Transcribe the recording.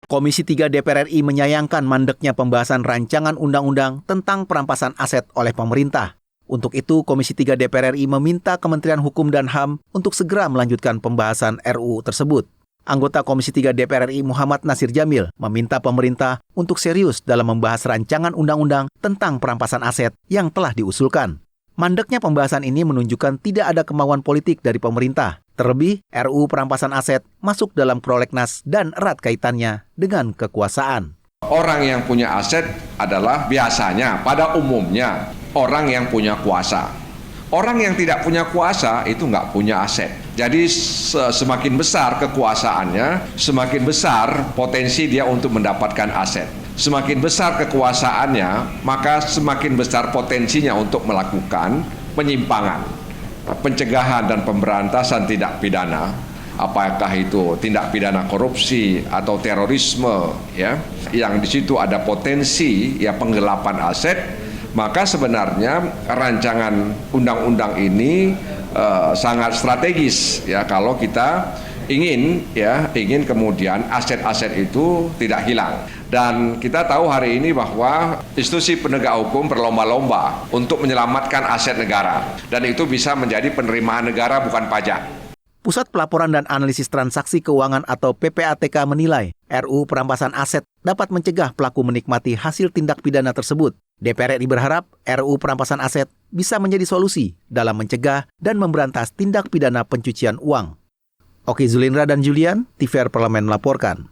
Komisi 3 DPR RI menyayangkan mandeknya pembahasan rancangan undang-undang tentang perampasan aset oleh pemerintah. Untuk itu, Komisi 3 DPR RI meminta Kementerian Hukum dan HAM untuk segera melanjutkan pembahasan RUU tersebut. Anggota Komisi 3 DPR RI Muhammad Nasir Jamil meminta pemerintah untuk serius dalam membahas rancangan undang-undang tentang perampasan aset yang telah diusulkan. Mandeknya pembahasan ini menunjukkan tidak ada kemauan politik dari pemerintah. Terlebih, RUU perampasan aset masuk dalam prolegnas dan erat kaitannya dengan kekuasaan. Orang yang punya aset adalah biasanya, pada umumnya, orang yang punya kuasa. Orang yang tidak punya kuasa itu nggak punya aset. Jadi semakin besar kekuasaannya, semakin besar potensi dia untuk mendapatkan aset. Semakin besar kekuasaannya, maka semakin besar potensinya untuk melakukan penyimpangan, pencegahan dan pemberantasan tindak pidana, apakah itu tindak pidana korupsi atau terorisme, ya, yang di situ ada potensi ya penggelapan aset, maka sebenarnya rancangan undang-undang ini sangat strategis ya kalau kita ingin kemudian aset-aset itu tidak hilang. Dan kita tahu hari ini bahwa institusi penegak hukum berlomba-lomba untuk menyelamatkan aset negara. Dan itu bisa menjadi penerimaan negara bukan pajak. Pusat Pelaporan dan Analisis Transaksi Keuangan atau PPATK menilai RUU perampasan aset dapat mencegah pelaku menikmati hasil tindak pidana tersebut. DPR RI berharap RUU perampasan aset bisa menjadi solusi dalam mencegah dan memberantas tindak pidana pencucian uang. Oke, Zulindra dan Julian, TVR Parlemen melaporkan.